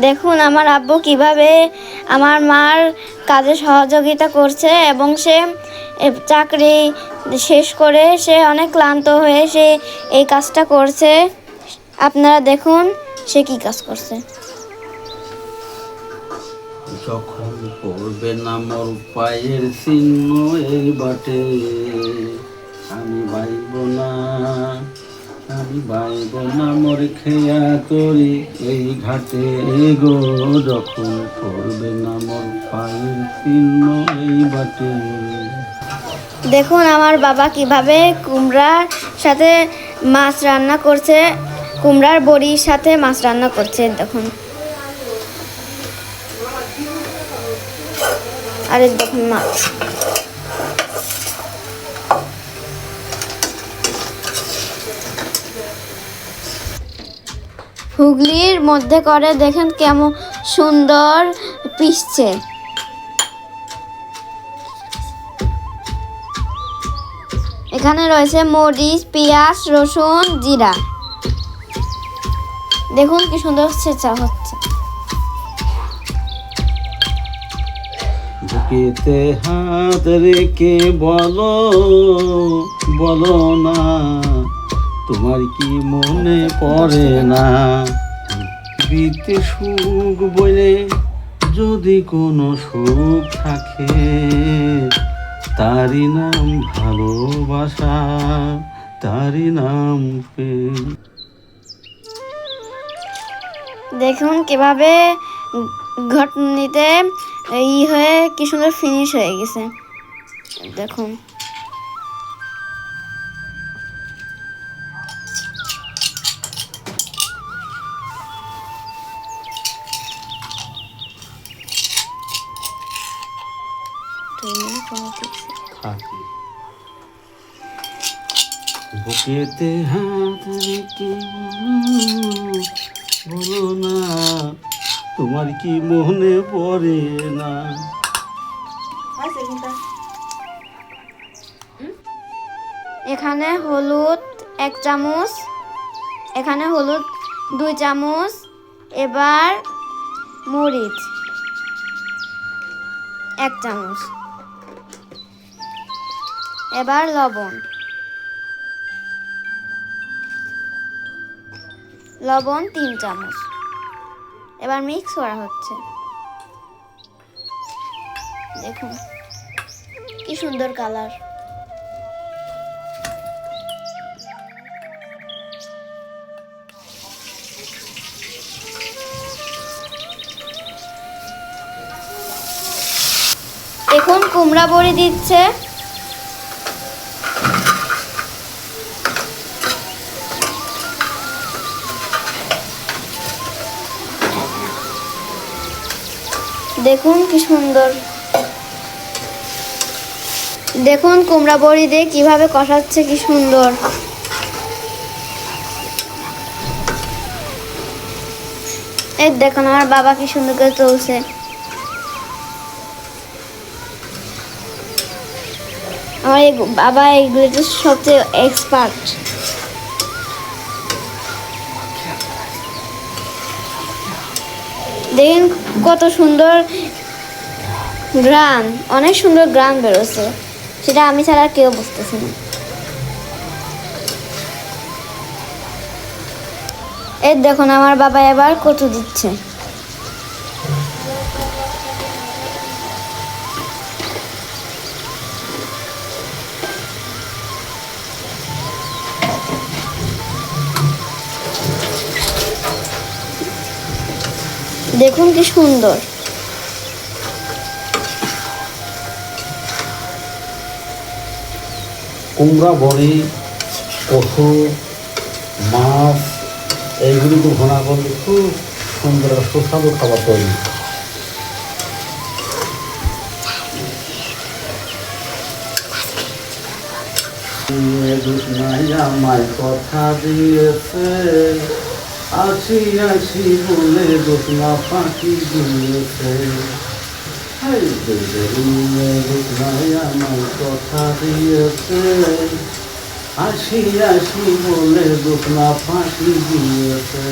দেখুন আমার আব্বু কিভাবে আমার মার কাজে সহযোগিতা করছে এবং সে চাকরি শেষ করে সে অনেক ক্লান্ত হয়ে সে এই কাজটা করছে। আপনারা দেখুন সে কি কাজ করছে। যখন পড়বে না মোর পায়ের চিহ্ন এই বাটে, আমি বাইব না, আমি বাইব না মোর খেয়া করি এই ঘাটে গো। যখন পড়বে না মোর পায়ের চিহ্ন এই বাটে। দেখুন আমার বাবা কিভাবে কুমড়ার সাথে মাছ রান্না করছে, কুমড়ার বড়ির সাথে মাছ রান্না করছে। দেখুন আরে দেখুন মাছ। হুগলির মধ্যে করে দেখেন কেমন সুন্দর পিষছে। এখানে রয়েছে মরিচ, পেঁয়াজ, রসুন, জিরা। দেখুন কি সুন্দর ছেঁচা হচ্ছে। বুকেতে হাত রেখে বলো, বলো না তোমার কি মনে পড়ে না। বিতে সুখ বলে যদি কোনো সুখ থাকে, তারই নাম ভালোবাসা, তারই নাম প্রেম। দেখুন কিভাবে ঘটনিতে হয়ে কি সুন্দর ফিনিশ হয়ে গেছে। দেখুন বুকেতে হাত রেখে বলো না তোমার কি মনে পড়ে না। এখানে হলুদ 1 চামচ, এখানে হলুদ 2 চামচ, এবার মরিচ 1 চামচ, এবার লবণ 3 চামচ। এবার মিক্স করা হচ্ছে। দেখুন কি সুন্দর কালার। এখন কুমড়া বড়ি দিচ্ছে। দেখুন কি সুন্দর। দেখুন কুমড়া বড়ি দিয়ে কিভাবে কষাচ্ছে, কি সুন্দর। এই দেখুন আমার বাবা কি সুন্দর করে চলছে। আমার এই বাবা এইগুলোতে সবচেয়ে এক্সপার্ট। দেখেন কত সুন্দর গ্রান, অনেক সুন্দর গ্রান বেরোচ্ছে, সেটা আমি ছাড়া কেউ বুঝতেছে না। এই দেখুন আমার বাবা এবার কচু দিচ্ছে। দেখুন কি সুন্দর। কুমড়া বড়ি, কচু, মাছ এইগুলি তো ঘোনা করলে খুব সুন্দর সুস্বাদু খাবার তৈরি। আমায় কথা দিয়েছে, আসি আসি বলে দোতলা ফাঁকি দিয়েছে। আমায় কথা দিয়েছে, আসি আসি বলে দোতলা ফাঁকি দিয়েছে।